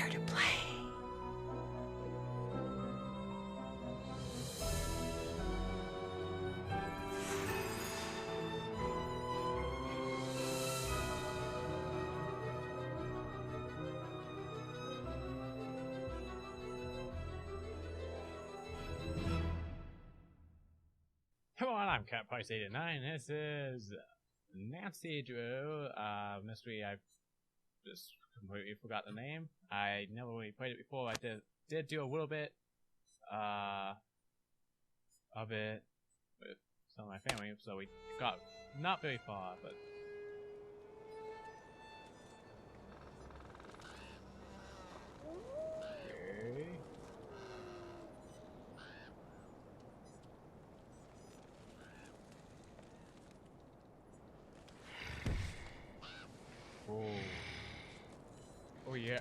Prepare to play. Hello, I'm CatPrice89. This is Nancy Drew. Mystery. I just completely forgot the name. I never really played it before. I did do a little bit of it with some of my family, so we got not very far, but. Okay. Oh. Oh yeah.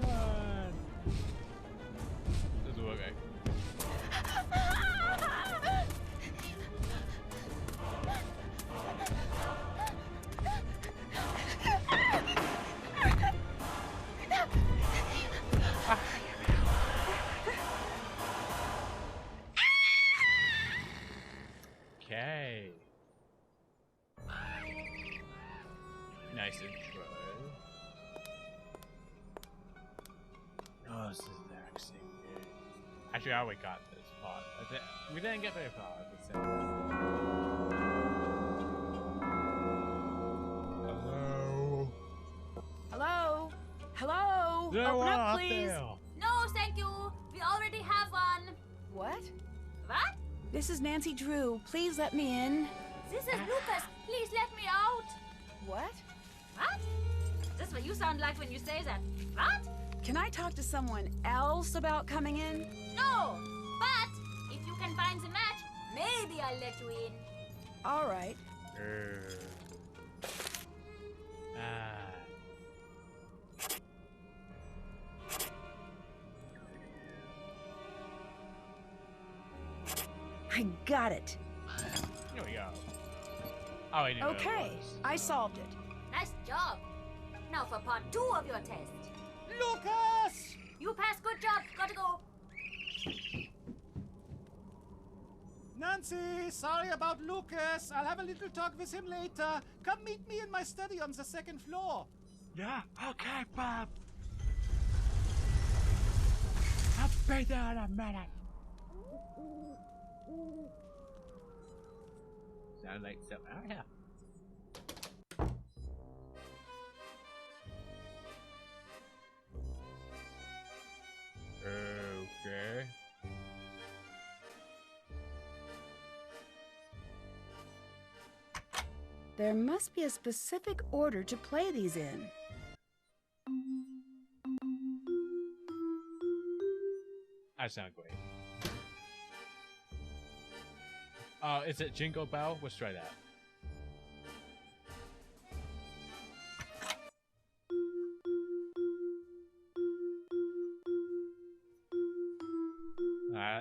Run. This is okay. Okay. Nice intro. Oh, this is actually good. Actually, I already got this part. We didn't get very far. Hello. Hello? Hello? There Open one up, up please. there. No, thank you. We already have one. What? What? This is Nancy Drew. Please let me in. This is Lucas. Please let me out. What? What? That's what you sound like when you say that. What? Can I talk to someone else about coming in? No. But if you can find the match, maybe I'll let you in. All right. I got it. Here we go. Oh, I knew Okay, I solved it. Nice job. Now for part 2 of your test. Lucas! You passed. Good job. Gotta go. Nancy, sorry about Lucas. I'll have a little talk with him later. Come meet me in my study on the 2nd floor. Yeah, okay, Bob. I'll be there in a minute. Sound like something out here. Okay. There must be a specific order to play these in. That sounds great. Is it Jingle Bell? Let's try that.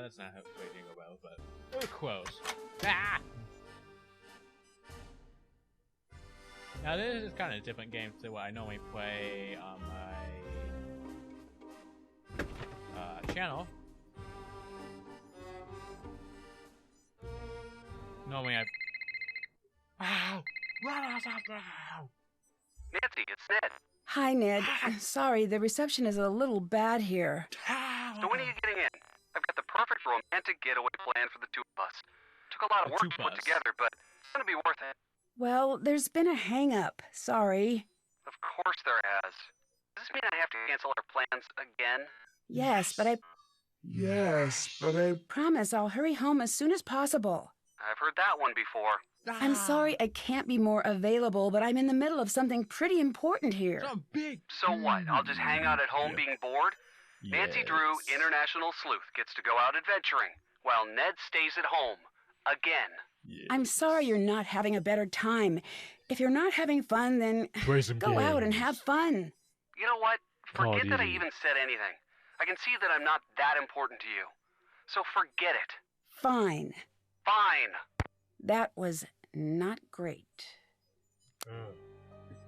That's not how to play Jingle Bell, but we're close. Ah! Now this is kind of a different game to what I normally play on my channel. Normally I... Ow! Run us off now! Nancy, it's Ned. Hi, Ned. Sorry, the reception is a little bad here. So when are you getting in? I've got the perfect romantic getaway plan for the two of us. Took a lot of work to put together, but it's gonna be worth it. Well, there's been a hang-up. Sorry. Of course there has. Does this mean I have to cancel our plans again? Yes, but I promise I'll hurry home as soon as possible. I've heard that one before. I'm sorry I can't be more available, but I'm in the middle of something pretty important here. Some big... So what? I'll just hang out at home being bored? Yes. Nancy Drew, International Sleuth, gets to go out adventuring, while Ned stays at home. Again. Yes. I'm sorry you're not having a better time. If you're not having fun, then go out and have fun. You know what? Call Forget that I Duty. even said anything. I can see that I'm not that important to you. So forget it. Fine. Fine. That was not great.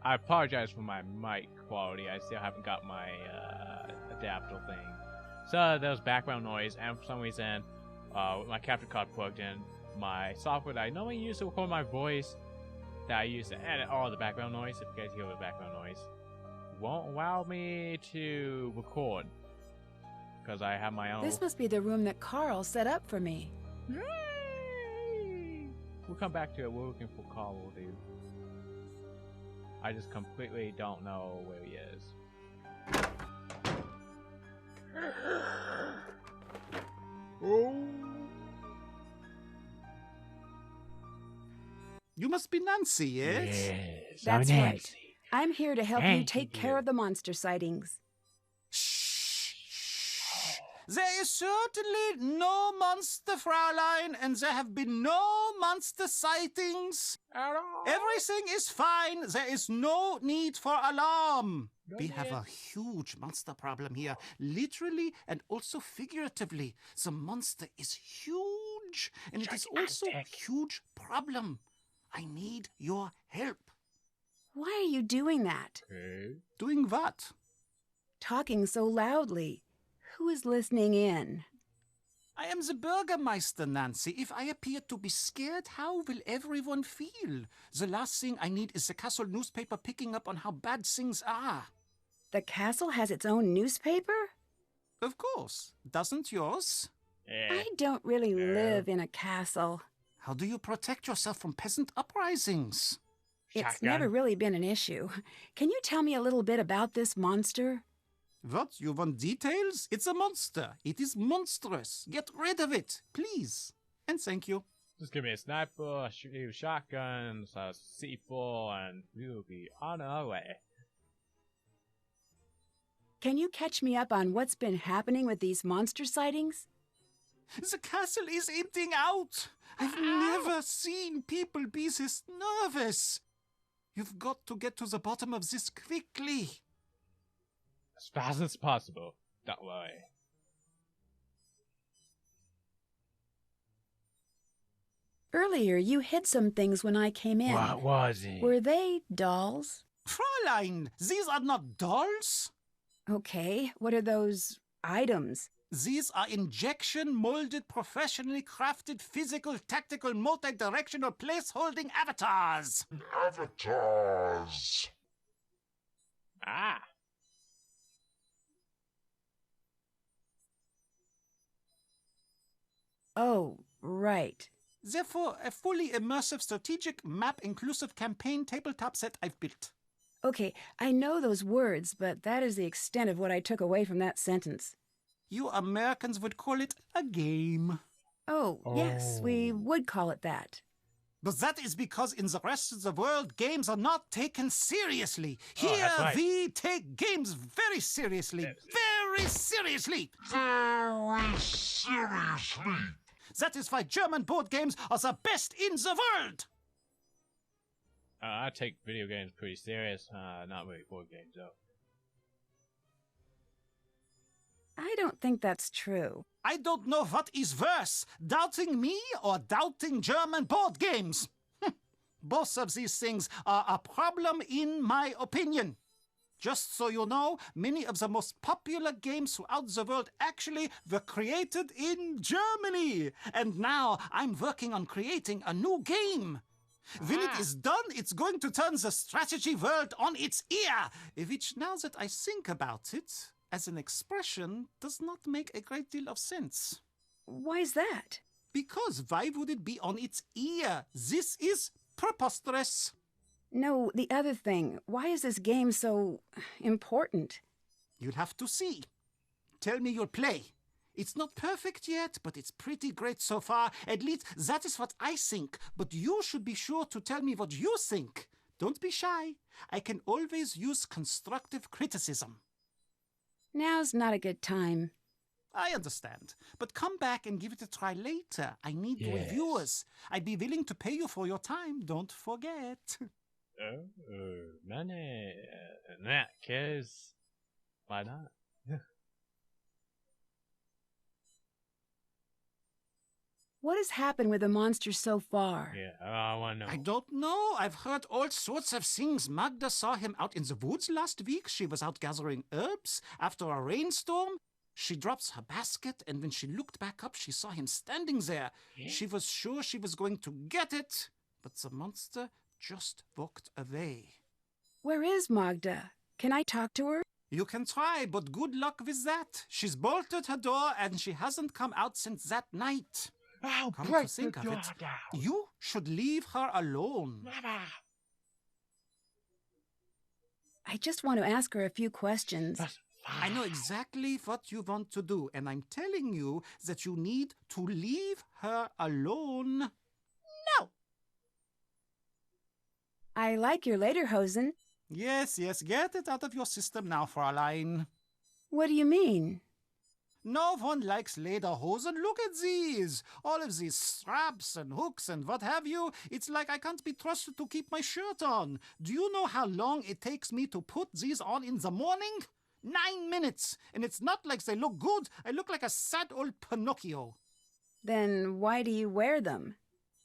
I apologize for my mic quality. I still haven't got my adapter thing. So there was background noise, and for some reason, with my capture card plugged in, my software that I normally use to record my voice, that I use to edit all the background noise, if you guys hear the background noise, won't allow me to record. Because I have my own... This must be the room that Carl set up for me. Yay! We'll come back to it. We're looking for Carl, dude. I just completely don't know where he is. Oh. You must be Nancy, yes? Yes, That's I'm right. Nancy. I'm here to help you Thank take you. care of the monster sightings. Shh. There is certainly no monster, Fraulein, and there have been no monster sightings. Everything is fine. There is no need for alarm. We have a huge monster problem here, literally and also figuratively. The monster is huge, and it is also a huge problem. I need your help. Why are you doing that? Okay. Doing what? Talking so loudly. Who is listening in? I am the Bürgermeister, Nancy. If I appear to be scared, how will everyone feel? The last thing I need is the castle newspaper picking up on how bad things are. The castle has its own newspaper? Of course. Doesn't yours? I don't really live in a castle. How do you protect yourself from peasant uprisings? It's never really been an issue. Can you tell me a little bit about this monster? What? You want details? It's a monster. It is monstrous. Get rid of it, please. And thank you. Just give me a sniper, a few shotguns, a C4, and we'll be on our way. Can you catch me up on what's been happening with these monster sightings? The castle is emptying out. I've never seen people be this nervous. You've got to get to the bottom of this quickly. As fast as possible. Don't worry. Earlier, you hid some things when I came in. What was it? Were they dolls? Fräulein, these are not dolls. Okay, what are those items? These are injection-molded, professionally crafted, physical, tactical, multi-directional, place-holding avatars. Avatars. Ah! Oh, right. Therefore, a fully immersive, strategic, map-inclusive campaign tabletop set I've built. Okay, I know those words, but that is the extent of what I took away from that sentence. You Americans would call it a game. Oh, yes, we would call it that. But that is because in the rest of the world, games are not taken seriously. Here, that's right. we take games very seriously. Very seriously. Very seriously. That is why German board games are the best in the world. I take video games pretty serious. Not really board games, though. I don't think that's true. I don't know what is worse, doubting me or doubting German board games. Both of these things are a problem in my opinion. Just so you know, many of the most popular games throughout the world actually were created in Germany. And now I'm working on creating a new game. When it is done, it's going to turn the strategy world on its ear, which now that I think about it, as an expression, does not make a great deal of sense. Why's that? Because why would it be on its ear? This is preposterous. No, the other thing. Why is this game so important? You'll have to see. Tell me you'll play. It's not perfect yet, but it's pretty great so far. At least that is what I think. But you should be sure to tell me what you think. Don't be shy. I can always use constructive criticism. Now's not a good time. I understand. But come back and give it a try later. I need reviewers. I'd be willing to pay you for your time. Don't forget. Money. In that case, why not? What has happened with the monster so far? Yeah, I want to know. I don't know. I've heard all sorts of things. Magda saw him out in the woods last week. She was out gathering herbs after a rainstorm. She drops her basket, and when she looked back up, she saw him standing there. Yeah. She was sure she was going to get it, but the monster just walked away. Where is Magda? Can I talk to her? You can try, but good luck with that. She's bolted her door, and she hasn't come out since that night. I'll Come break to think the of door it, down. you should leave her alone. Never. I just want to ask her a few questions. That's I know fine. exactly what you want to do, and I'm telling you that you need to leave her alone. No! I like your lederhosen. Yes, get it out of your system now, Fräulein. What do you mean? No one likes lederhosen. Look at these. All of these straps and hooks and what have you. It's like I can't be trusted to keep my shirt on. Do you know how long it takes me to put these on in the morning? 9 minutes. And it's not like they look good. I look like a sad old Pinocchio. Then why do you wear them?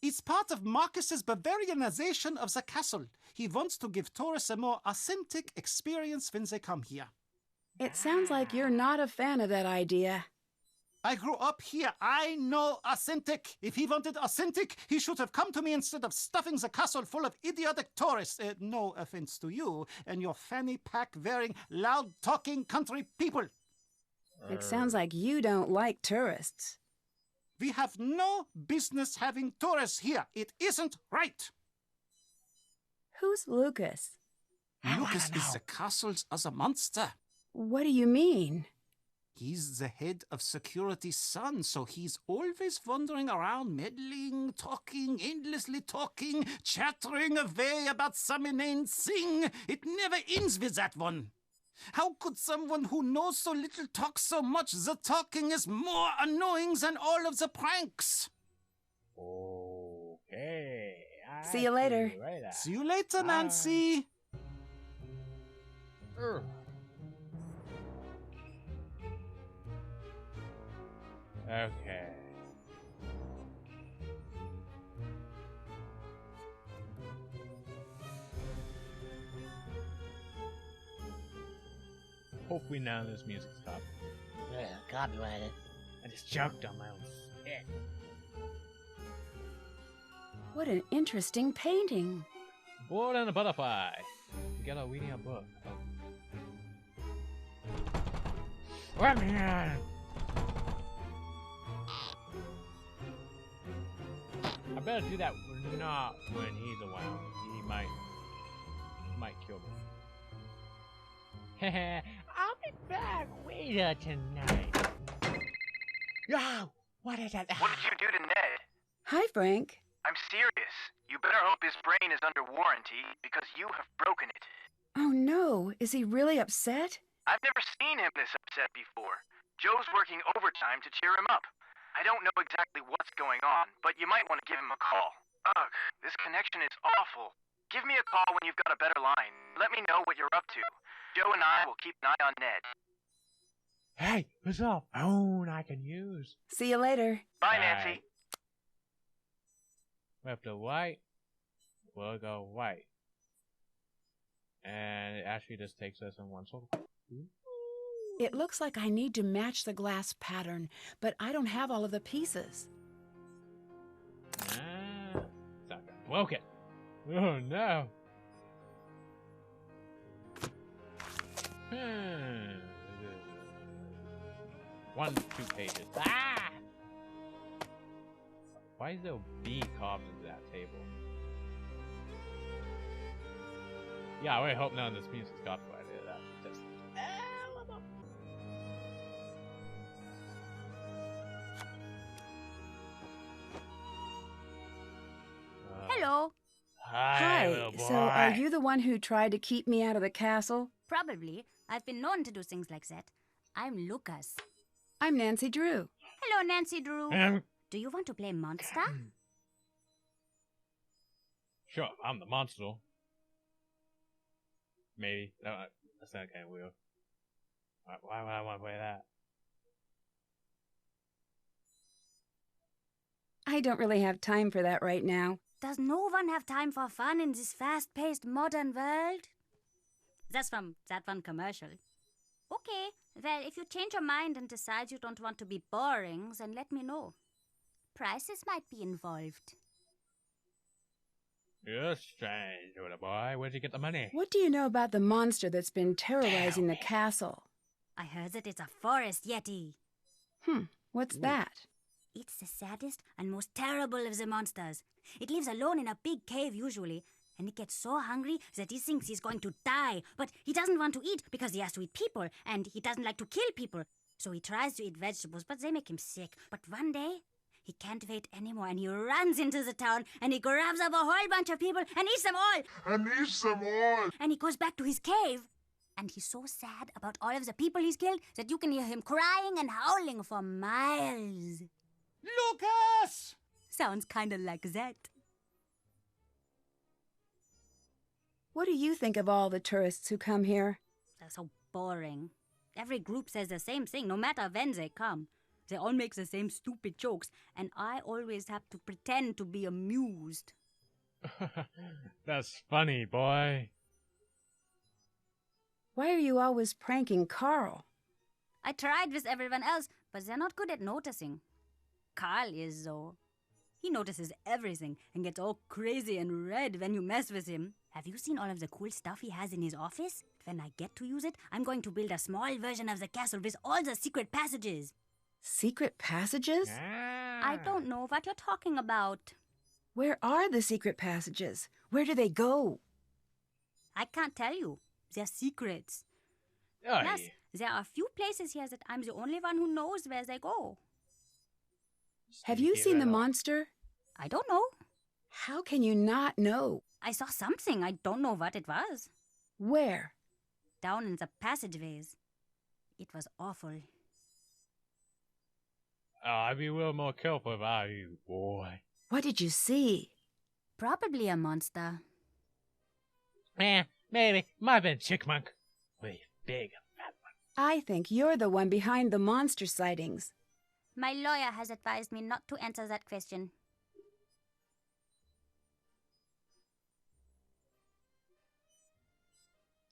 It's part of Marcus's Bavarianization of the castle. He wants to give tourists a more authentic experience when they come here. It sounds like you're not a fan of that idea. I grew up here. I know authentic. If he wanted authentic, he should have come to me instead of stuffing the castle full of idiotic tourists. No offense to you and your fanny pack wearing, loud talking country people. It sounds like you don't like tourists. We have no business having tourists here. It isn't right. Who's Lucas? Lucas is the castle's other monster. What do you mean? He's the head of security's son, so he's always wandering around, meddling, talking, endlessly talking, chattering away about some inane thing. It never ends with that one. How could someone who knows so little talk so much? The talking is more annoying than all of the pranks. Okay. See you later. See you later, Nancy. Okay. Hopefully now this music stops. Copyrighted. I just choked on my own spit. What an interesting painting. Bird and a butterfly. Together reading a book. Oh. Let me in. I better do that not when he's around. He might kill me. Heh, I'll be back later tonight. Yo, what is that? What did you do to Ned? Hi, Frank. I'm serious. You better hope his brain is under warranty, because you have broken it. Oh no, is he really upset? I've never seen him this upset before. Joe's working overtime to cheer him up. I don't know exactly what's going on, but you might want to give him a call. Ugh, this connection is awful. Give me a call when you've got a better line. Let me know what you're up to. Joe and I will keep an eye on Ned. Hey, what's up? Phone I can use. See you later. Bye, Bye. Nancy. We have to white. We'll go white. And it actually just takes us in one circle. It looks like I need to match the glass pattern, but I don't have all of the pieces. Ah, stop it. Woke it. Oh no. One, 2 pages. Ah! Why is there B carved into that table? Yeah, I really hope none of this music's copyrighted. That just. What the? Hello. Hi, little boy. So are you the one who tried to keep me out of the castle? Probably. I've been known to do things like that. I'm Lucas. I'm Nancy Drew. Hello, Nancy Drew. Do you want to play monster? Sure, I'm the monster. Maybe. That sounds kind of weird. Why would I want to play that? I don't really have time for that right now. Does no one have time for fun in this fast-paced modern world? That's from that one commercial. Okay, well, if you change your mind and decide you don't want to be boring, then let me know. Prices might be involved. You're strange, little boy. Where'd you get the money? What do you know about the monster that's been terrorizing the castle? I heard that it's a forest yeti. What's that? It's the saddest and most terrible of the monsters. It lives alone in a big cave usually, and it gets so hungry that he thinks he's going to die. But he doesn't want to eat because he has to eat people, and he doesn't like to kill people. So he tries to eat vegetables, but they make him sick. But one day, he can't wait anymore, and he runs into the town, and he grabs up a whole bunch of people and eats them all. And he goes back to his cave. And he's so sad about all of the people he's killed that you can hear him crying and howling for miles. Lucas! Sounds kind of like that. What do you think of all the tourists who come here? They're so boring. Every group says the same thing, no matter when they come. They all make the same stupid jokes, and I always have to pretend to be amused. That's funny, boy. Why are you always pranking Carl? I tried with everyone else, but they're not good at noticing. Carl is, though. He notices everything and gets all crazy and red when you mess with him. Have you seen all of the cool stuff he has in his office? When I get to use it, I'm going to build a small version of the castle with all the secret passages. Secret passages? I don't know what you're talking about. Where are the secret passages? Where do they go? I can't tell you. They're secrets. Aye. Plus, there are a few places here that I'm the only one who knows where they go. Have you seen the monster? I don't know. How can you not know? I saw something. I don't know what it was. Where? Down in the passageways. It was awful. I'd be a little more careful if I were you, boy. What did you see? Probably a monster. Maybe. Might have been a chickmunk. Really big, fat one. I think you're the one behind the monster sightings. My lawyer has advised me not to answer that question.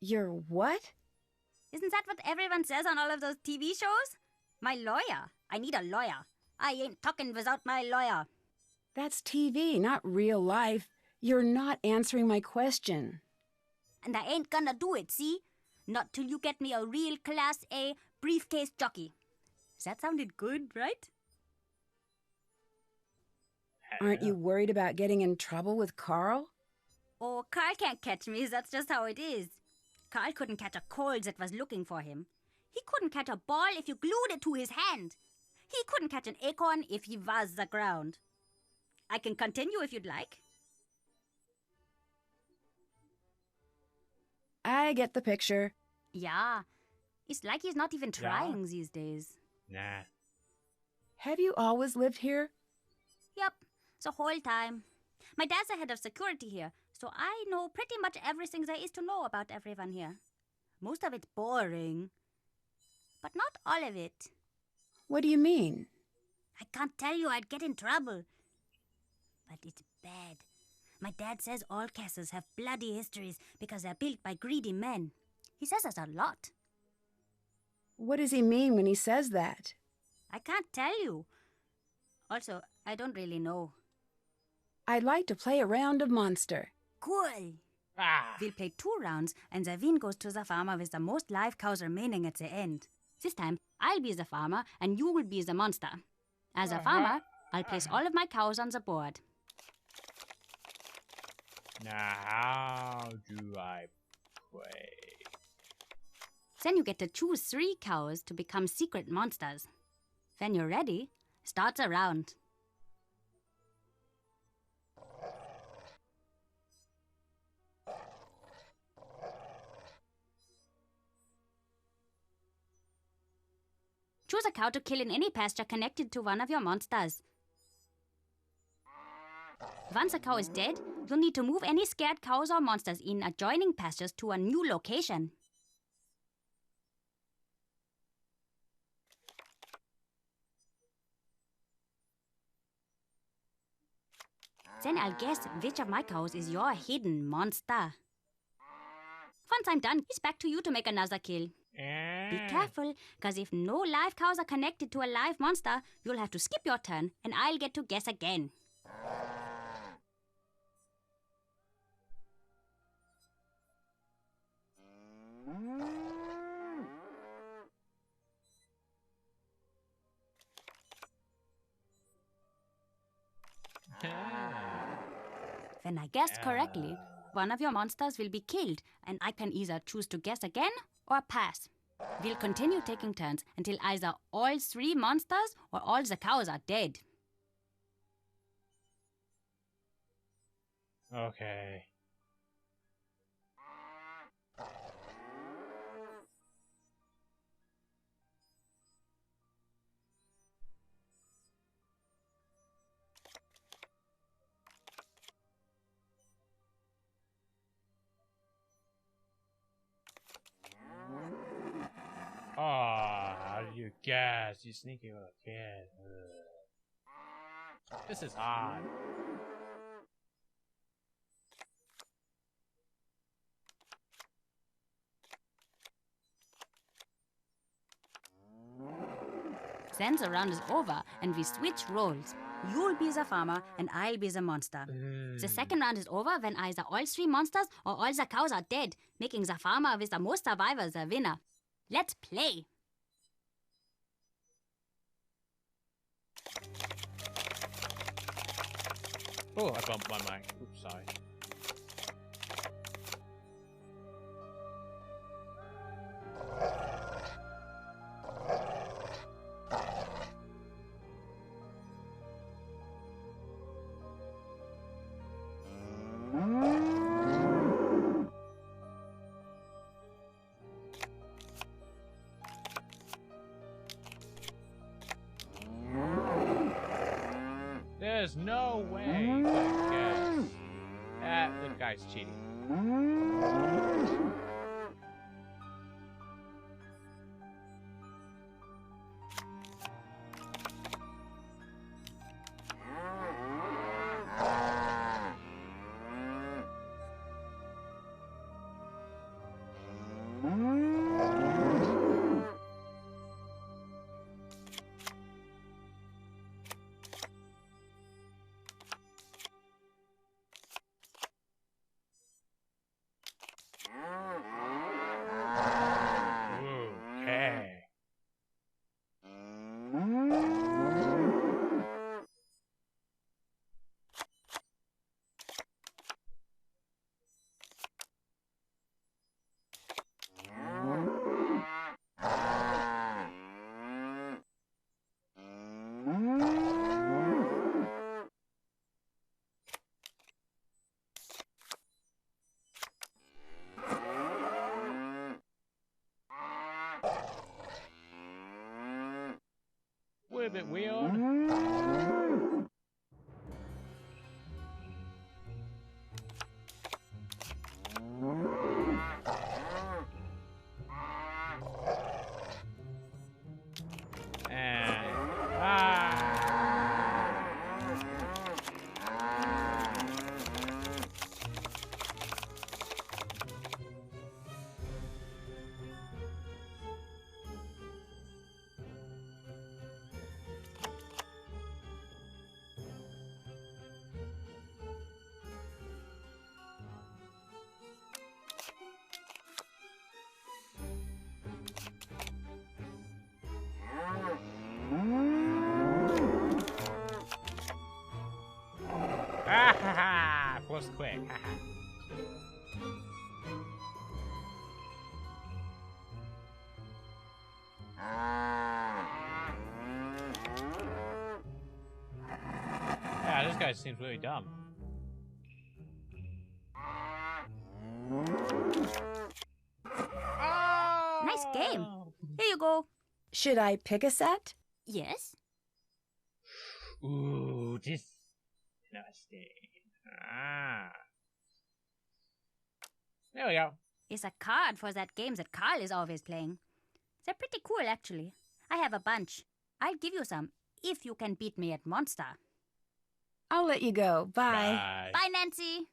You're what? Isn't that what everyone says on all of those TV shows? My lawyer. I need a lawyer. I ain't talking without my lawyer. That's TV, not real life. You're not answering my question. And I ain't gonna do it, see? Not till you get me a real Class A briefcase jockey. That sounded good, right? Aren't you worried about getting in trouble with Carl? Oh, Carl can't catch me. That's just how it is. Carl couldn't catch a cold that was looking for him. He couldn't catch a ball if you glued it to his hand. He couldn't catch an acorn if he was the ground. I can continue if you'd like. I get the picture. Yeah. It's like he's not even trying these days. Nah. Have you always lived here? Yep, the whole time. My dad's the head of security here, so I know pretty much everything there is to know about everyone here. Most of it's boring, but not all of it. What do you mean? I can't tell you, I'd get in trouble. But it's bad. My dad says all castles have bloody histories because they're built by greedy men. He says us a lot. What does he mean when he says that? I can't tell you. Also, I don't really know. I'd like to play a round of Monster. Cool. We'll play 2 rounds, and the win goes to the farmer with the most live cows remaining at the end. This time, I'll be the farmer, and you will be the monster. As a farmer, I'll place all of my cows on the board. Now, how do I play? Then you get to choose 3 cows to become secret monsters. When you're ready, start the round. Choose a cow to kill in any pasture connected to one of your monsters. Once a cow is dead, you'll need to move any scared cows or monsters in adjoining pastures to a new location. Then I'll guess which of my cows is your hidden monster. Once I'm done, it's back to you to make another kill. Be careful, because if no live cows are connected to a live monster, you'll have to skip your turn, and I'll get to guess again. When I guessed correctly, one of your monsters will be killed, and I can either choose to guess again or pass. We'll continue taking turns until either all 3 monsters or all the cows are dead. Okay. Oh, how do you guess? You sneaky little kid. Ugh. This is hard. Then the round is over and we switch roles. You'll be the farmer and I'll be the monster. The second round is over when either all 3 monsters or all the cows are dead, making the farmer with the most survivors the winner. Let's play! Oh, I bumped my mic. Oops, sorry. There's no way to guess. The guy's cheating. Okay. A bit weird. Was quick. Yeah, this guy seems really dumb. Nice game. Here you go. Should I pick a set? Yes? Ooh, disgusting. There we go. It's a card for that game that Carl is always playing. They're pretty cool, actually. I have a bunch. I'll give you some if you can beat me at Monster. I'll let you go. Bye. Bye. Bye, Nancy.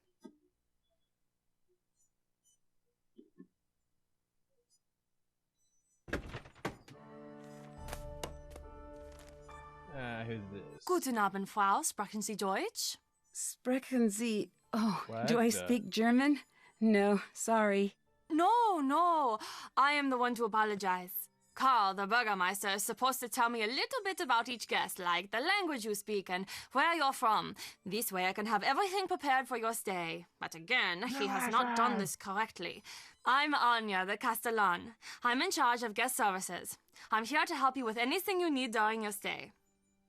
Who's this? Guten Abend, Frau. Sprechen Sie Deutsch? Sprechen Sie... Oh, What do I the- speak German? No, sorry. No. I am the one to apologize. Carl, the Burgermeister, is supposed to tell me a little bit about each guest, like the language you speak and where you're from. This way I can have everything prepared for your stay. But again, he has not done this correctly. I'm Anya, the Castellan. I'm in charge of guest services. I'm here to help you with anything you need during your stay.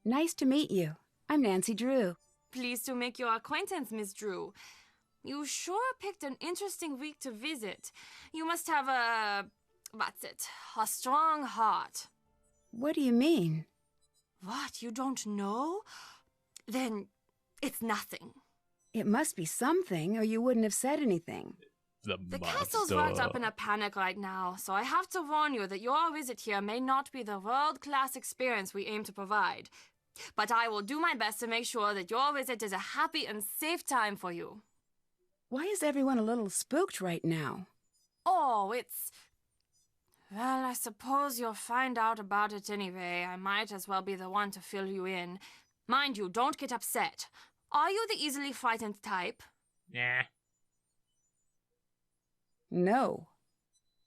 Nice to meet you. I'm Nancy Drew. Pleased to make your acquaintance, Miss Drew. You sure picked an interesting week to visit. You must have a strong heart. What do you mean? What, you don't know? Then it's nothing. It must be something, or you wouldn't have said anything. The castle's worked up in a panic right now, so I have to warn you that your visit here may not be the world-class experience we aim to provide. But I will do my best to make sure that your visit is a happy and safe time for you. Why is everyone a little spooked right now? Oh, well, I suppose you'll find out about it anyway. I might as well be the one to fill you in. Mind you, don't get upset. Are you the easily frightened type? Yeah. No.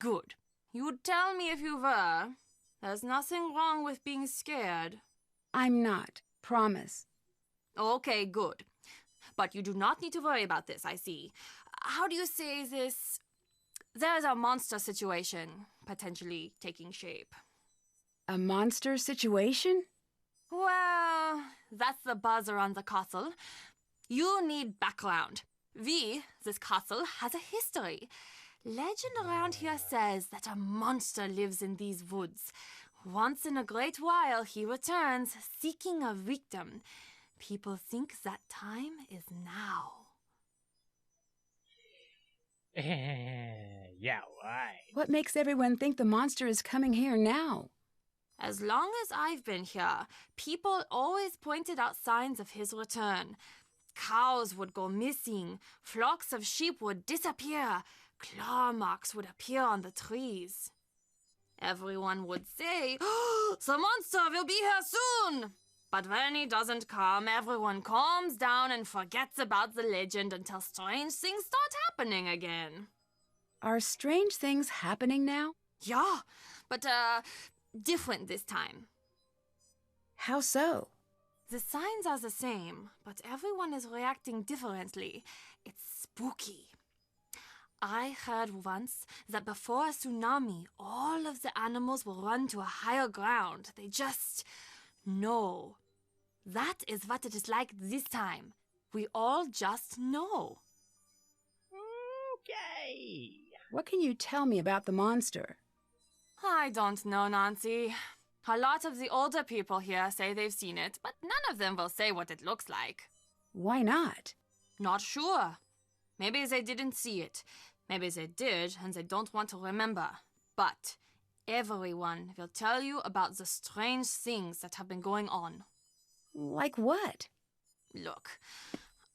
Good. You'd tell me if you were. There's nothing wrong with being scared. I'm not. Promise. Okay, good. But you do not need to worry about this, I see. How do you say this? There's a monster situation potentially taking shape. A monster situation? Well, that's the buzz around the castle. You need background. This castle, has a history. Legend around here says that a monster lives in these woods. Once in a great while, he returns, seeking a victim. People think that time is now. Yeah, why? What makes everyone think the monster is coming here now? As long as I've been here, people always pointed out signs of his return. Cows would go missing, flocks of sheep would disappear, claw marks would appear on the trees. Everyone would say, "Oh, the monster will be here soon!" But when he doesn't come, everyone calms down and forgets about the legend until strange things start happening again. Are strange things happening now? Yeah, but different this time. How so? The signs are the same, but everyone is reacting differently. It's spooky. I heard once that before a tsunami, all of the animals will run to a higher ground. They just know. That is what it is like this time. We all just know. Okay. What can you tell me about the monster? I don't know, Nancy. A lot of the older people here say they've seen it, but none of them will say what it looks like. Why not? Not sure. Maybe they didn't see it. Maybe they did, and they don't want to remember. But everyone will tell you about the strange things that have been going on. Like what? Look,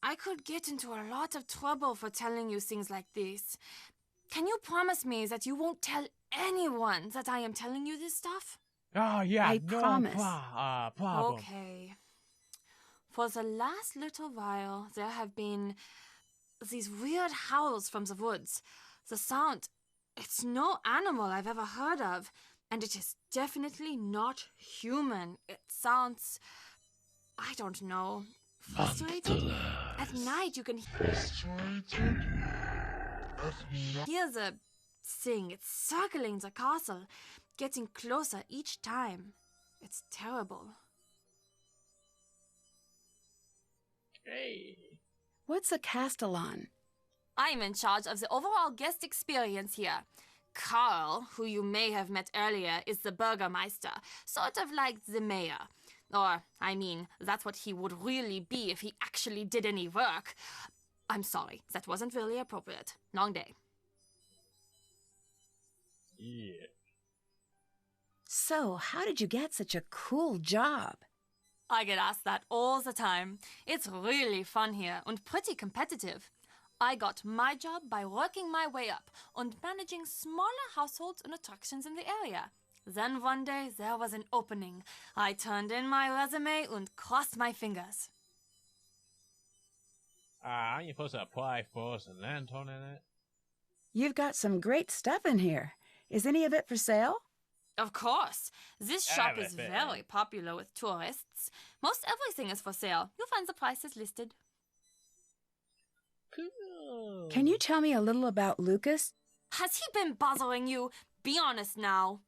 I could get into a lot of trouble for telling you things like this. Can you promise me that you won't tell anyone that I am telling you this stuff? Oh, yeah, I no promise. problem. Okay. For the last little while, there have been these weird howls from the woods. The sound, it's no animal I've ever heard of, and it is definitely not human. It sounds, I don't know, frustrated. At night you can hear the thing. It's circling the castle, getting closer each time. It's terrible. Hey. What's a Castellan? I'm in charge of the overall guest experience here. Carl, who you may have met earlier, is the Burgermeister, sort of like the mayor. Or, I mean, that's what he would really be if he actually did any work. I'm sorry, that wasn't really appropriate. Long day. Yeah. So, how did you get such a cool job? I get asked that all the time. It's really fun here and pretty competitive. I got my job by working my way up and managing smaller households and attractions in the area. Then one day there was an opening. I turned in my resume and crossed my fingers. Aren't you supposed to apply for St. Anton in it? You've got some great stuff in here. Is any of it for sale? Of course. This shop is Everything. very popular with tourists. Most everything is for sale. You'll find the prices listed. Cool. Can you tell me a little about Lucas? Has he been bothering you? Be honest now.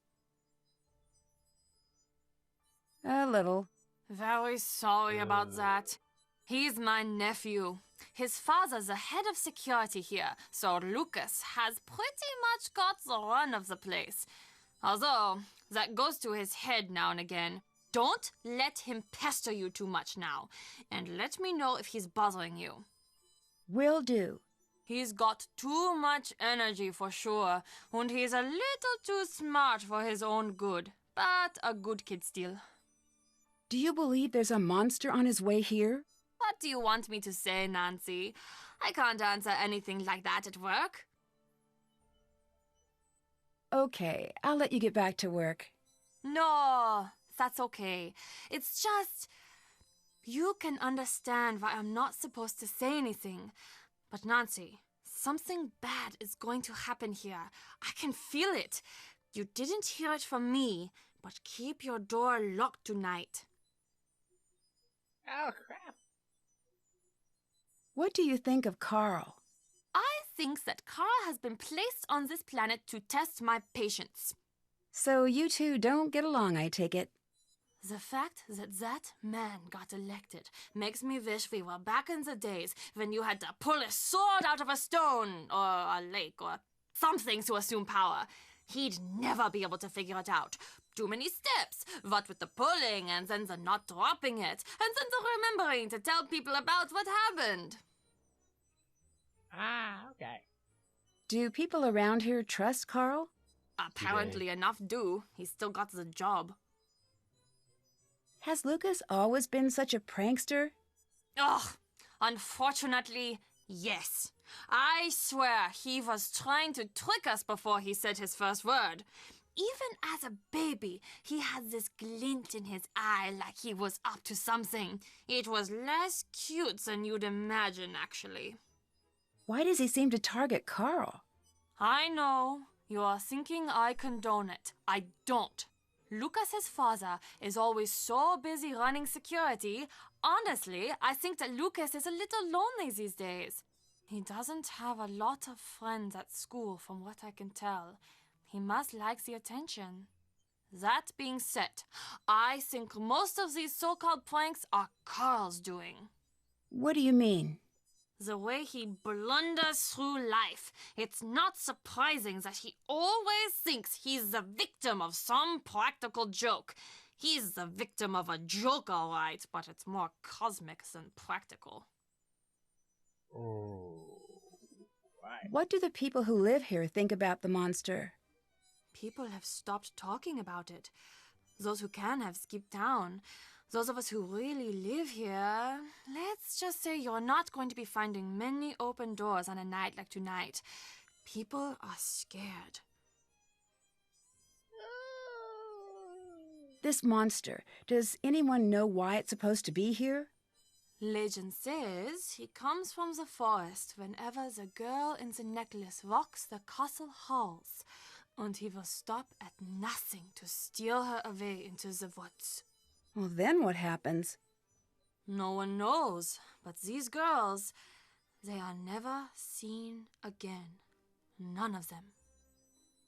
A little. Very sorry about that. He's my nephew. His father's the head of security here, so Lucas has pretty much got the run of the place. Although, that goes to his head now and again. Don't let him pester you too much now, and let me know if he's bothering you. Will do. He's got too much energy for sure, and he's a little too smart for his own good, but a good kid still. Do you believe there's a monster on his way here? What do you want me to say, Nancy? I can't answer anything like that at work. Okay, I'll let you get back to work. No, that's okay. It's just... You can understand why I'm not supposed to say anything. But Nancy, something bad is going to happen here. I can feel it. You didn't hear it from me, but keep your door locked tonight. Oh, crap. What do you think of Carl? I think that Carl has been placed on this planet to test my patience. So you two don't get along, I take it. The fact that that man got elected makes me wish we were back in the days when you had to pull a sword out of a stone or a lake or something to assume power. He'd never be able to figure it out. Too many steps, what with the pulling and then the not dropping it, and then the remembering to tell people about what happened. Ah, okay. Do people around here trust Carl? Apparently enough do. He's still got the job. Has Lucas always been such a prankster? Ugh, unfortunately, yes. I swear he was trying to trick us before he said his first word. Even as a baby, he had this glint in his eye like he was up to something. It was less cute than you'd imagine, actually. Why does he seem to target Carl? I know. You are thinking I condone it. I don't. Lucas's father is always so busy running security. Honestly, I think that Lucas is a little lonely these days. He doesn't have a lot of friends at school from what I can tell. He must like the attention. That being said, I think most of these so-called pranks are Carl's doing. What do you mean? The way he blunders through life, it's not surprising that he always thinks he's the victim of some practical joke. He's the victim of a joke, all right, but it's more cosmic than practical. Oh, right. What do the people who live here think about the monster? People have stopped talking about it. Those who can have skipped town. Those of us who really live here, let's just say you're not going to be finding many open doors on a night like tonight. People are scared. This monster, does anyone know why it's supposed to be here? Legend says he comes from the forest whenever the girl in the necklace walks the castle halls, and he will stop at nothing to steal her away into the woods. Well, then what happens? No one knows, but these girls, they are never seen again. None of them.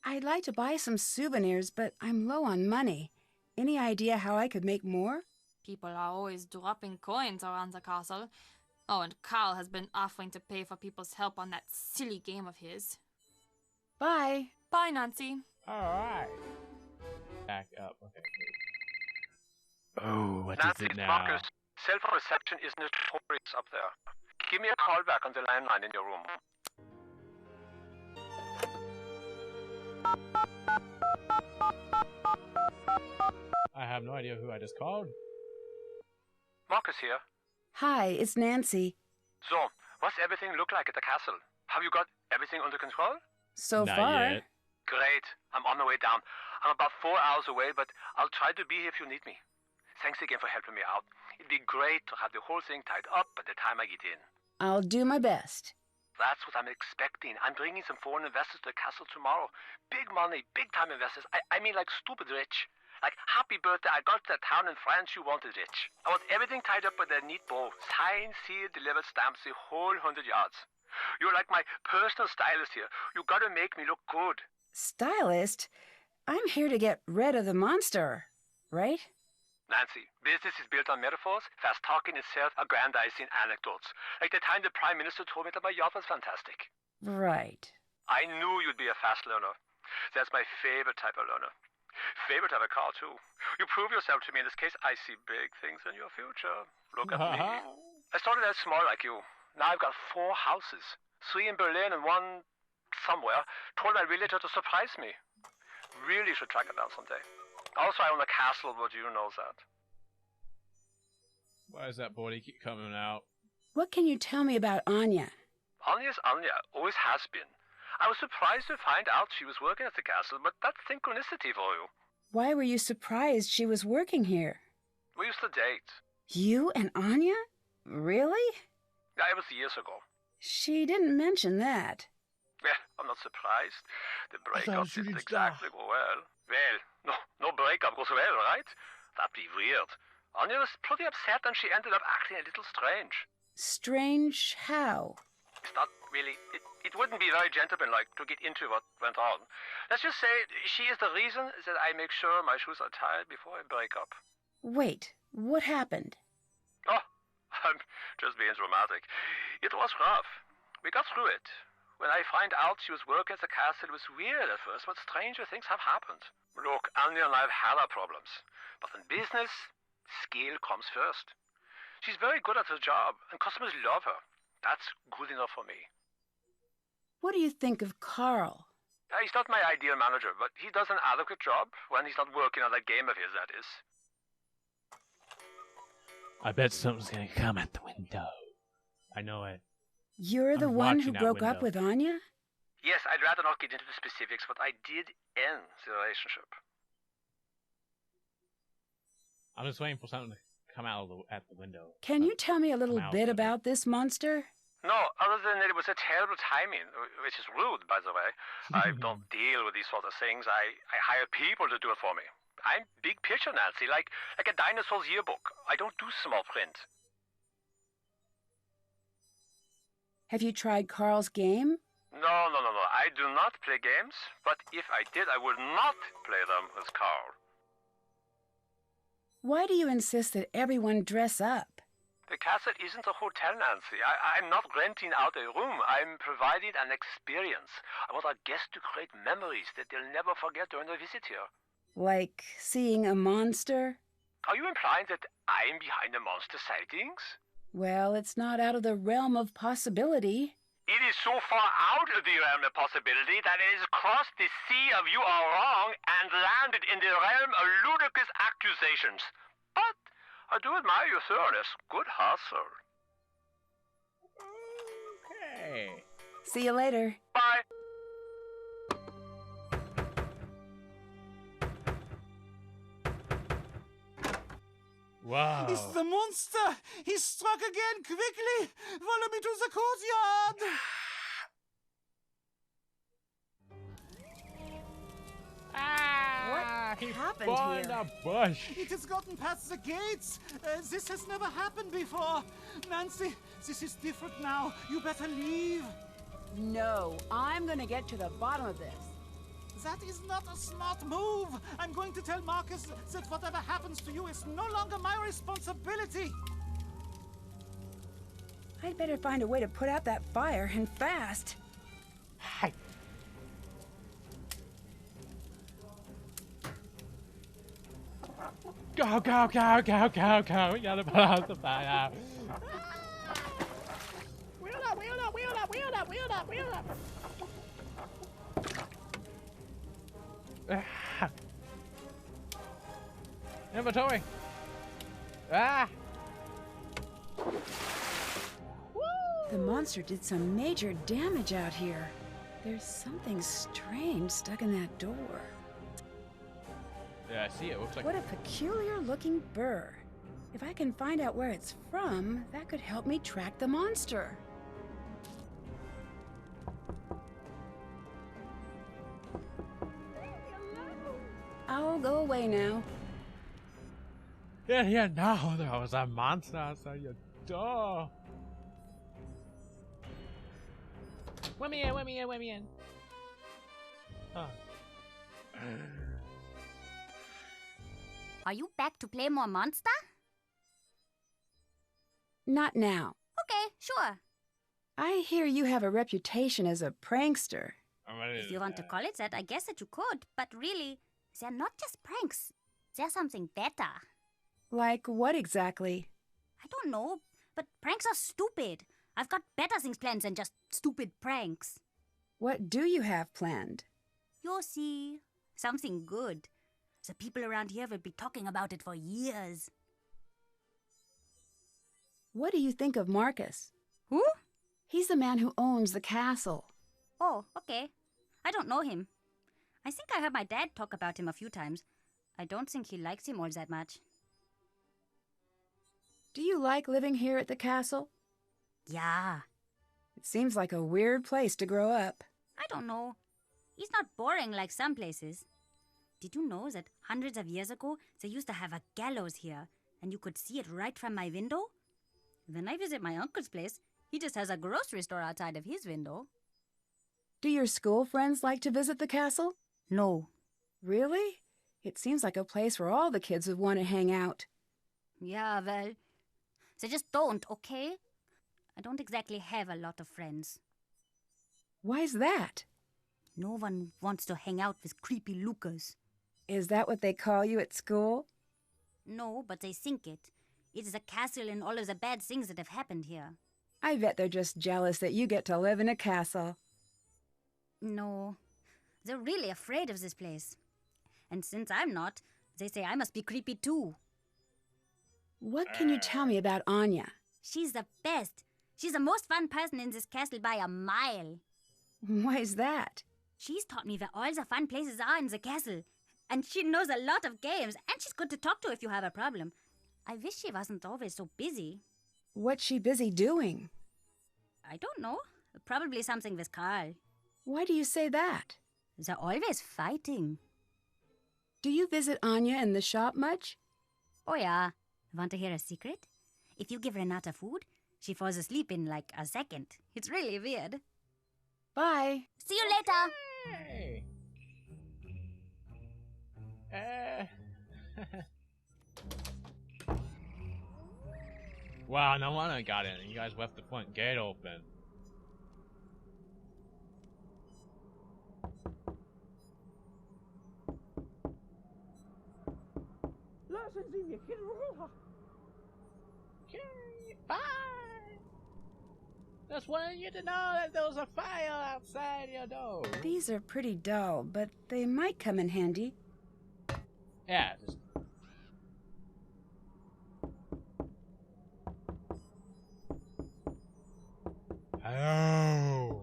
I'd like to buy some souvenirs, but I'm low on money. Any idea how I could make more? People are always dropping coins around the castle. Oh, and Carl has been offering to pay for people's help on that silly game of his. Bye. Bye, Nancy. Alright. Back up. Okay. Oh, what Nancy, is it now? Marcus, cell phone reception is notorious up there. Give me a call back on the landline in your room. I have no idea who I just called. Marcus here. Hi, it's Nancy. So, what's everything look like at the castle? Have you got everything under control? So Not far. yet. Great. I'm on my way down. I'm about 4 hours away, but I'll try to be here if you need me. Thanks again for helping me out. It'd be great to have the whole thing tied up by the time I get in. I'll do my best. That's what I'm expecting. I'm bringing some foreign investors to the castle tomorrow. Big money, big time investors. I mean like stupid rich. Like, happy birthday, I got to the town in France you wanted rich. I want everything tied up with a neat bow. Signed, sealed, delivered, stamps, the whole 100 yards. You're like my personal stylist here. You gotta make me look good. Stylist? I'm here to get rid of the monster, right? Nancy, business is built on metaphors, fast talking and self-aggrandizing anecdotes. Like the time the Prime Minister told me that my yacht was fantastic. Right. I knew you'd be a fast learner. That's my favorite type of learner. Favorite type of car, too. You prove yourself to me in this case. I see big things in your future. Look at me. I started out small like you. Now I've got 4 houses. 3 in Berlin and 1 somewhere. Told my realtor to surprise me. Really should track it down someday. Also, I own a castle, but you know that. Why does that body keep coming out? What can you tell me about Anya? Anya's Anya. Always has been. I was surprised to find out she was working at the castle, but that's synchronicity for you. Why were you surprised she was working here? We used to date. You and Anya? Really? Yeah, it was years ago. She didn't mention that. Well, I'm not surprised. The breakup didn't exactly go well. Well, no breakup goes well, right? That'd be weird. Anya was pretty upset and she ended up acting a little strange. Strange how? It's not really... It wouldn't be very gentlemanlike to get into what went on. Let's just say she is the reason that I make sure my shoes are tied before I break up. Wait, what happened? Oh, I'm just being dramatic. It was rough. We got through it. When I find out she was working at the castle, it was weird at first, but stranger things have happened. Look, Anya and I have had our problems. But in business, skill comes first. She's very good at her job, and customers love her. That's good enough for me. What do you think of Carl? He's not my ideal manager, but he does an adequate job when he's not working on that game of his, that is. I bet something's gonna come at the window. I know it. You're the I'm one who watching that broke up window. with Anya? Yes, I'd rather not get into the specifics, but I did end the relationship. I'm just waiting for something to come out at the window. Can you tell me a little Come out bit with it. about this monster? No, other than it was a terrible timing, which is rude, by the way. I don't deal with these sort of things. I hire people to do it for me. I'm big picture, Nancy, like a dinosaur's yearbook. I don't do small print. Have you tried Carl's game? No. I do not play games, but if I did, I would not play them with Carl. Why do you insist that everyone dress up? The castle isn't a hotel, Nancy. I'm not renting out a room. I'm providing an experience. I want our guests to create memories that they'll never forget during their visit here. Like seeing a monster? Are you implying that I'm behind the monster sightings? Well, it's not out of the realm of possibility. It is so far out of the realm of possibility that it has crossed the sea of you are wrong and landed in the realm of ludicrous accusations. But I do admire your thoroughness. Good hustle. Okay. See you later. Bye. Wow. It's the monster! He struck again! Quickly! Follow me to the courtyard! What happened in here? a bush. It has gotten past the gates! This has never happened before! Nancy, this is different now. You better leave. No, I'm gonna get to the bottom of this. That is not a smart move. I'm going to tell Marcus that whatever happens to you is no longer my responsibility. I'd better find a way to put out that fire, and fast. Go, go, go, go, go, go. We gotta put out the fire. Wheel up, wheel up, wheel up, wheel up, wheel up, wheel up. Inventory. Ah. The monster did some major damage out here. There's something strange stuck in that door. Yeah, I see it. Looks like. What a peculiar looking burr. If I can find out where it's from, that could help me track the monster. I'll go away now. Yeah, no, there was a monster outside your door. Let me in. Huh. Are you back to play more Monster? Not now. Okay, sure. I hear you have a reputation as a prankster. If you want to call it that, I guess that you could. But really, they're not just pranks. They're something better. Like what exactly? I don't know, but pranks are stupid. I've got better things planned than just stupid pranks. What do you have planned? You'll see. Something good. The people around here will be talking about it for years. What do you think of Marcus? Who? He's the man who owns the castle. Oh, okay. I don't know him. I think I heard my dad talk about him a few times. I don't think he likes him all that much. Do you like living here at the castle? Yeah. It seems like a weird place to grow up. I don't know. It's not boring like some places. Did you know that hundreds of years ago, they used to have a gallows here, and you could see it right from my window? When I visit my uncle's place, he just has a grocery store outside of his window. Do your school friends like to visit the castle? No. Really? It seems like a place where all the kids would want to hang out. Yeah, well, they just don't, okay? I don't exactly have a lot of friends. Why's that? No one wants to hang out with creepy Lucas. Is that what they call you at school? No, but they think it. It is a castle and all of the bad things that have happened here. I bet they're just jealous that you get to live in a castle. No, they're really afraid of this place. And since I'm not, they say I must be creepy too. What can you tell me about Anya? She's the best. She's the most fun person in this castle by a mile. Why's that? She's taught me where all the fun places are in the castle. And she knows a lot of games, and she's good to talk to if you have a problem. I wish she wasn't always so busy. What's she busy doing? I don't know. Probably something with Carl. Why do you say that? They're always fighting. Do you visit Anya in the shop much? Oh yeah. Want to hear a secret? If you give Renata food, she falls asleep in like a second. It's really weird. Bye. See you later. Hey. Wow, no wonder I got in. You guys left the front gate open. Okay, bye. Just wanted you to know that there was a fire outside your door. These are pretty dull, but they might come in handy. Yeah, just... Hello.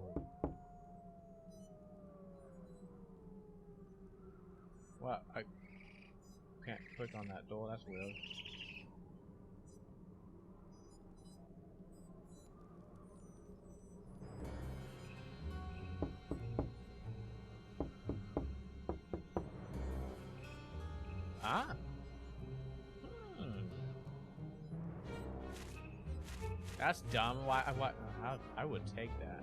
What? I can't click on that door. That's weird. Ah. That's dumb. Why? How? I would take that.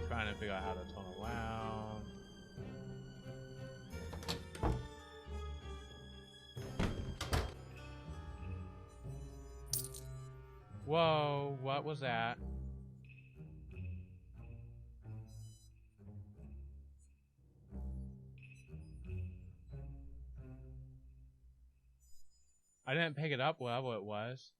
Trying to figure out how to turn around. Whoa! What was that? I didn't pick it up, whatever it was.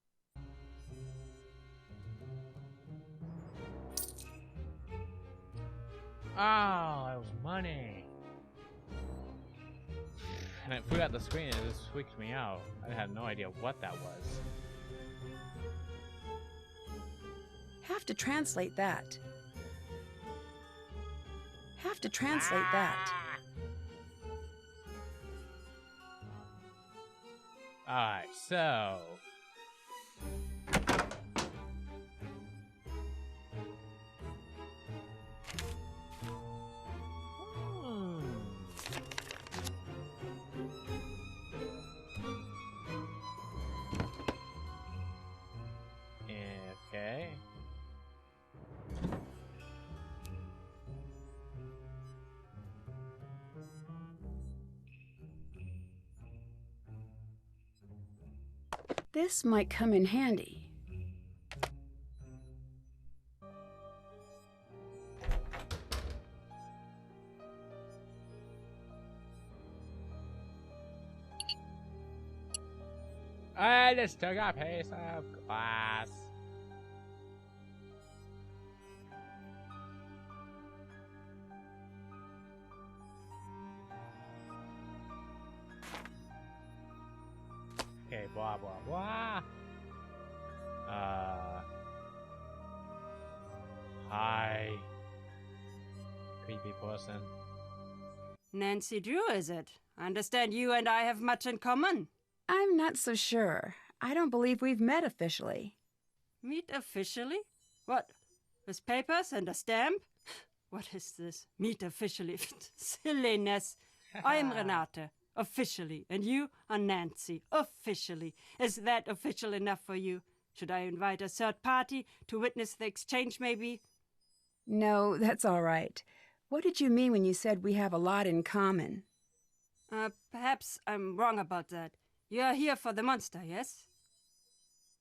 Oh, that was money. and it flew out the screen and it just freaked me out. I had no idea what that was. Have to translate that. Have to translate that. Alright, so... Okay. This might come in handy. I just took a piece of glass. Okay, blah blah blah. Hi. Creepy person. Nancy Drew, is it? I understand you and I have much in common. I'm not so sure. I don't believe we've met officially. Meet officially? What? With papers and a stamp? What is this? Meet officially? Silliness. I am Renate. Officially. And you are Nancy. Officially. Is that official enough for you? Should I invite a third party to witness the exchange, maybe? No, that's all right. What did you mean when you said we have a lot in common? Perhaps I'm wrong about that. You're here for the monster, yes?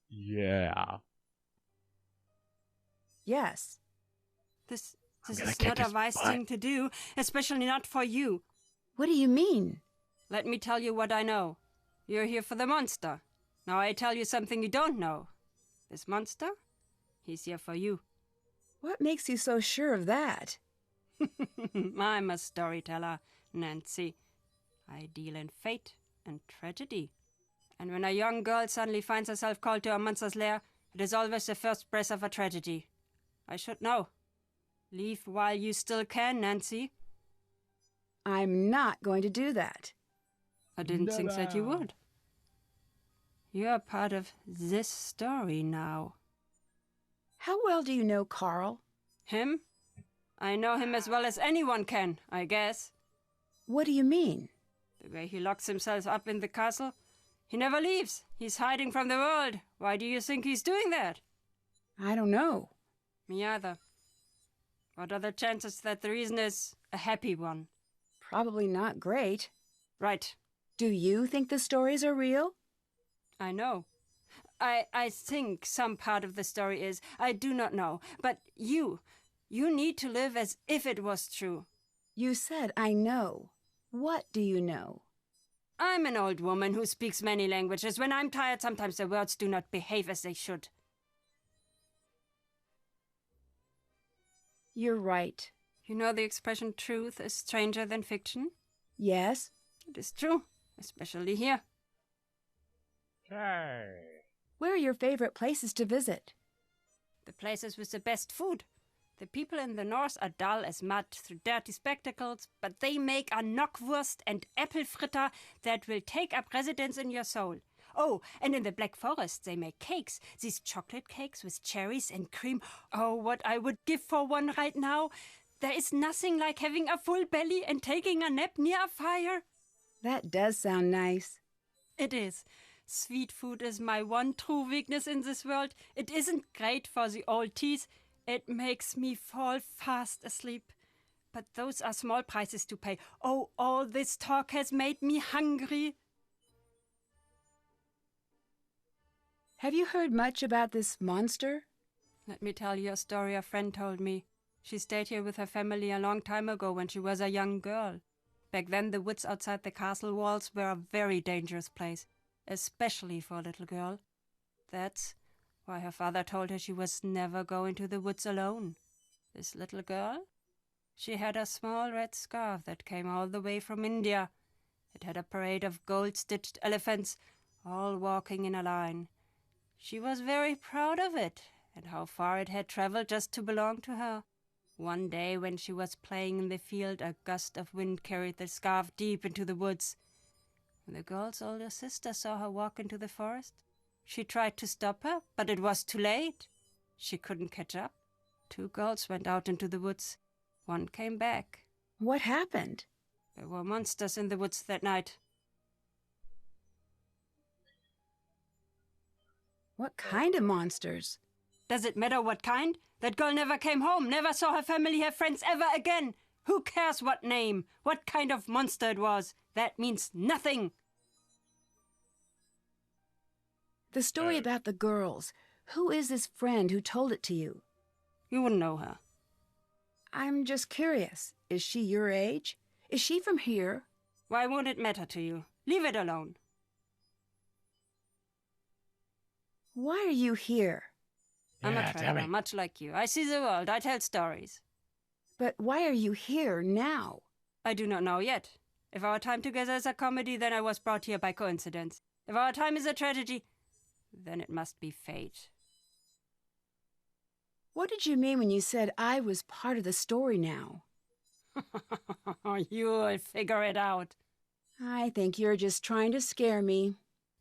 Yeah. Yes. This is not a wise thing to do, especially not for you. What do you mean? Let me tell you what I know. You're here for the monster. Now I tell you something you don't know. This monster, he's here for you. What makes you so sure of that? I'm a storyteller, Nancy. I deal in fate and tragedy. And when a young girl suddenly finds herself called to a monster's lair, it is always the first breath of a tragedy. I should know. Leave while you still can, Nancy. I'm not going to do that. I didn't think that you would. You're part of this story now. How well do you know Carl? Him? I know him as well as anyone can, I guess. What do you mean? The way he locks himself up in the castle. He never leaves. He's hiding from the world. Why do you think he's doing that? I don't know. Me either. What are the chances that the reason is a happy one? Probably not great. Right. Do you think the stories are real? I know. I think some part of the story is. I do not know. But you need to live as if it was true. You said I know. What do you know? I'm an old woman who speaks many languages. When I'm tired, sometimes the words do not behave as they should. You're right. You know the expression truth is stranger than fiction? Yes. It is true, especially here. Okay. Where are your favorite places to visit? The places with the best food. The people in the north are dull as mud through dirty spectacles, but they make a knockwurst and apple fritter that will take up residence in your soul. Oh, and in the Black Forest they make cakes, these chocolate cakes with cherries and cream. Oh, what I would give for one right now. There is nothing like having a full belly and taking a nap near a fire. That does sound nice. It is. Sweet food is my one true weakness in this world. It isn't great for the old teeth. It makes me fall fast asleep. But those are small prices to pay. Oh, all this talk has made me hungry. Have you heard much about this monster? Let me tell you a story a friend told me. She stayed here with her family a long time ago when she was a young girl. Back then the woods outside the castle walls were a very dangerous place, especially for a little girl. That's why her father told her she was never going to the woods alone. This little girl? She had a small red scarf that came all the way from India. It had a parade of gold-stitched elephants, all walking in a line. She was very proud of it, and how far it had traveled just to belong to her. One day when she was playing in the field, a gust of wind carried the scarf deep into the woods. When the girl's older sister saw her walk into the forest, she tried to stop her, but it was too late. She couldn't catch up. 2 girls went out into the woods. One came back. What happened? There were monsters in the woods that night. What kind of monsters? Does it matter what kind? That girl never came home, never saw her family, her friends ever again. Who cares what name, what kind of monster it was? That means nothing. The story about the girls. Who is this friend who told it to you? You wouldn't know her. I'm just curious. Is she your age? Is she from here? Why won't it matter to you? Leave it alone. Why are you here? I'm a traveler, much like you. I see the world. I tell stories. But why are you here now? I do not know yet. If our time together is a comedy, then I was brought here by coincidence. If our time is a tragedy, then it must be fate. What did you mean when you said I was part of the story now? You'll figure it out. I think you're just trying to scare me.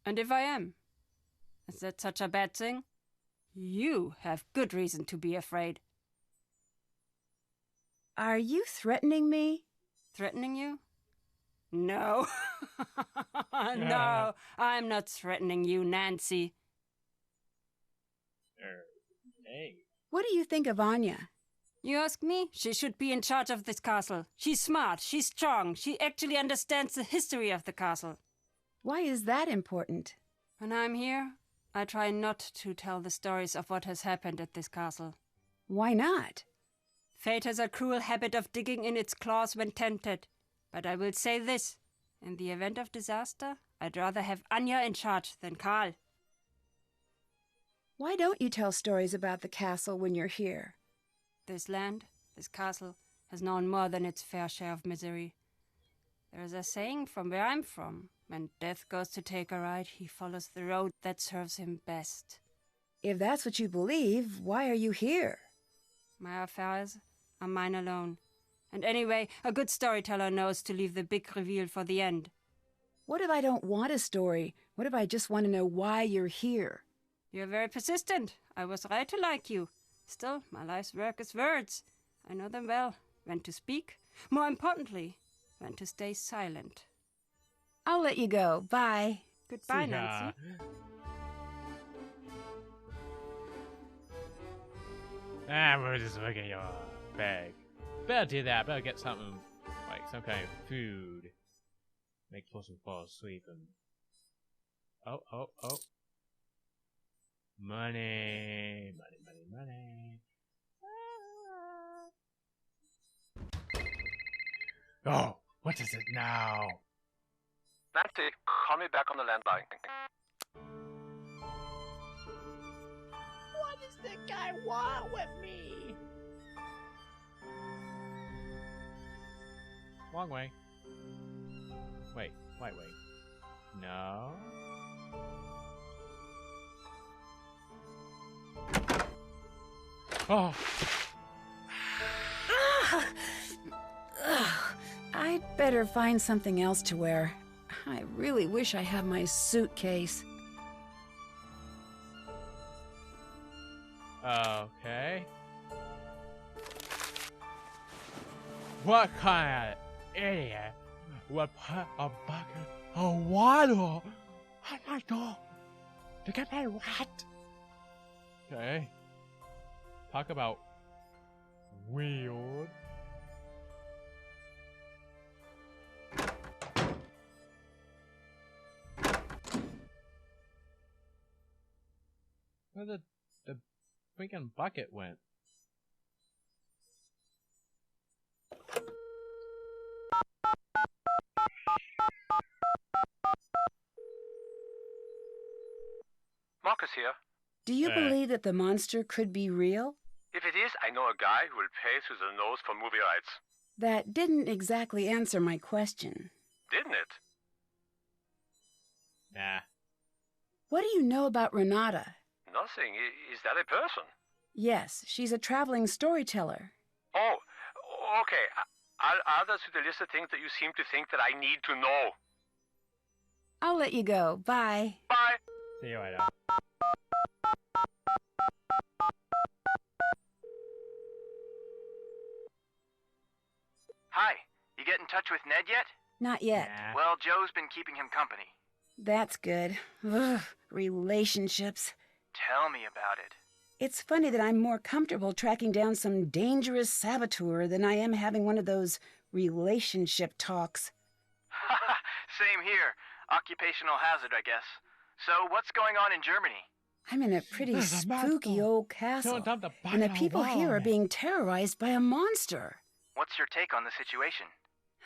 And if I am? Is that such a bad thing? You have good reason to be afraid. Are you threatening me? Threatening you? No. No, I'm not threatening you, Nancy. Hey. What do you think of Anya? You ask me? She should be in charge of this castle. She's smart, she's strong, she actually understands the history of the castle. Why is that important? When I'm here, I try not to tell the stories of what has happened at this castle. Why not? Fate has a cruel habit of digging in its claws when tempted. But I will say this. In the event of disaster, I'd rather have Anya in charge than Karl. Why don't you tell stories about the castle when you're here? This land, this castle, has known more than its fair share of misery. There is a saying from where I'm from. When death goes to take a ride, he follows the road that serves him best. If that's what you believe, why are you here? My affairs are mine alone. And anyway, a good storyteller knows to leave the big reveal for the end. What if I don't want a story? What if I just want to know why you're here? You're very persistent. I was right to like you. Still, my life's work is words. I know them well. When to speak. More importantly, when to stay silent. I'll let you go. Bye. Goodbye, Nancy. We'll just look at your bag. Better do that. Better get something, like some kind of food. Make the person fall asleep and... Oh. Money. Oh, what is it now? Nancy, call me back on the landline. What does the guy want with me? Wrong way. Wait. No. Oh. I'd better find something else to wear. I really wish I had my suitcase. Okay. What kind of idiot would put a bucket of water on my door to get me wet? Okay. Talk about weird. Where the freaking bucket went? Marcus here. Do you believe that the monster could be real? If it is, I know a guy who will pay through the nose for movie rights. That didn't exactly answer my question. Didn't it? What do you know about Renata? Nothing. Is that a person? Yes, she's a traveling storyteller. Oh, okay. I'll add that to the list of things that you seem to think that I need to know. I'll let you go. Bye. Bye. See you later. Hi, you get in touch with Ned yet? Not yet. Nah. Well, Joe's been keeping him company. That's good. Ugh, relationships. Tell me about it. It's funny that I'm more comfortable tracking down some dangerous saboteur than I am having one of those relationship talks. Same here. Occupational hazard, I guess. So, what's going on in Germany? I'm in a pretty There's a spooky monster. old castle, Don't dump the and the bottle people here are wall. being terrorized by a monster. What's your take on the situation?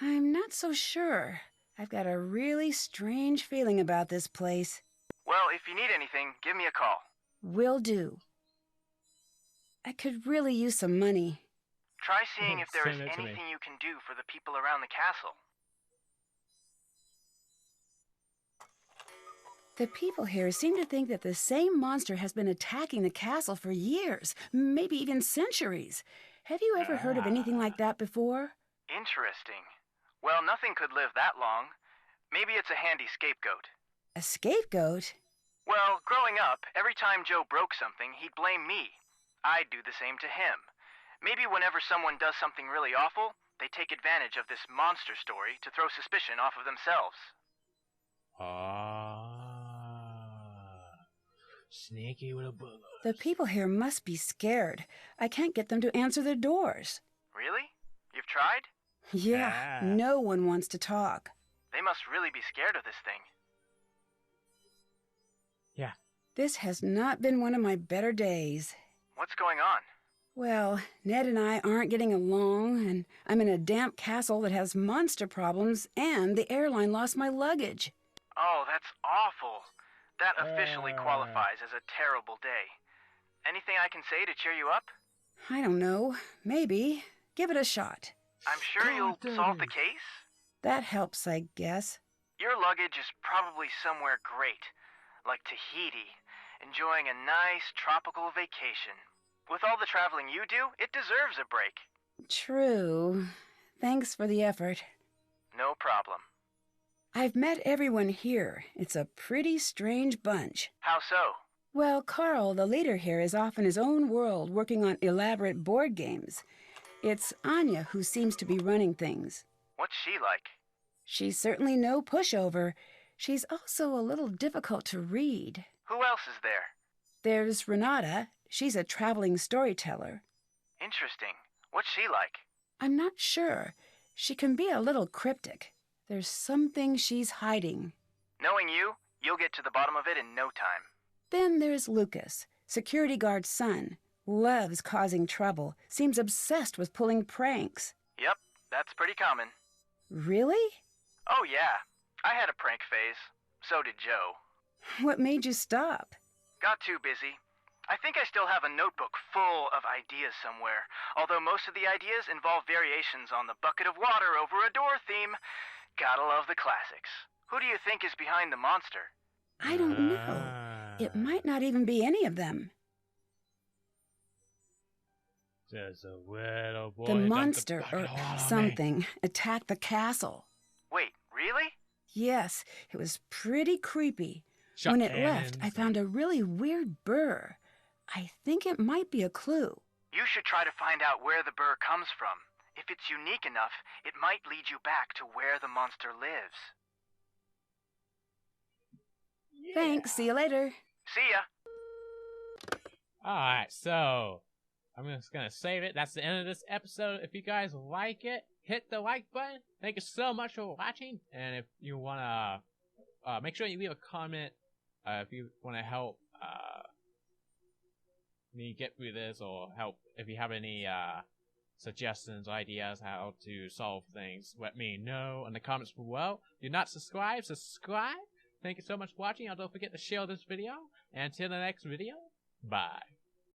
I'm not so sure. I've got a really strange feeling about this place. Well, if you need anything, give me a call. Will do. I could really use some money. Try seeing if there is Send it to me. anything you can do for the people around the castle. The people here seem to think that the same monster has been attacking the castle for years, maybe even centuries. Have you ever heard of anything like that before? Interesting. Well, nothing could live that long. Maybe it's a handy scapegoat. A scapegoat? Well, growing up, every time Joe broke something, he'd blame me. I'd do the same to him. Maybe whenever someone does something really awful, they take advantage of this monster story to throw suspicion off of themselves. Sneaky with a bullet. The people here must be scared. I can't get them to answer their doors. Really? You've tried? Yeah, no one wants to talk. They must really be scared of this thing. Yeah. This has not been one of my better days. What's going on? Well, Ned and I aren't getting along, and I'm in a damp castle that has monster problems, and the airline lost my luggage. Oh, that's awful. That officially qualifies as a terrible day. Anything I can say to cheer you up? I don't know. Maybe. Give it a shot. I'm sure you'll solve the case. That helps, I guess. Your luggage is probably somewhere great, like Tahiti, enjoying a nice tropical vacation. With all the traveling you do, it deserves a break. True. Thanks for the effort. No problem. I've met everyone here. It's a pretty strange bunch. How so? Well, Carl, the leader here, is off in his own world working on elaborate board games. It's Anya who seems to be running things. What's she like? She's certainly no pushover. She's also a little difficult to read. Who else is there? There's Renata. She's a traveling storyteller. Interesting. What's she like? I'm not sure. She can be a little cryptic. There's something she's hiding. Knowing you, you'll get to the bottom of it in no time. Then there's Lucas, security guard's son. Loves causing trouble. Seems obsessed with pulling pranks. Yep, that's pretty common. Really? Oh yeah, I had a prank phase. So did Joe. What made you stop? Got too busy. I think I still have a notebook full of ideas somewhere, although most of the ideas involve variations on the bucket of water over a door theme. Gotta love the classics. Who do you think is behind the monster? I don't know. It might not even be any of them. There's a little boy. The dumped a monster bucket or of water on me. something attacked the castle. Wait, really? Yes, it was pretty creepy. Shot When it left, cannons. I found a really weird burr. I think it might be a clue. You should try to find out where the burr comes from. If it's unique enough, it might lead you back to where the monster lives. Thanks, see you later. See ya! Alright, so I'm just gonna save it. That's the end of this episode. If you guys like it, hit the like button. Thank you so much for watching. And if you wanna make sure you leave a comment if you wanna help me get through this, or help if you have any suggestions, ideas how to solve things, let me know in the comments below. If you're not subscribed, subscribe. Thank you so much for watching, and don't forget to share this video. And until the next video, bye.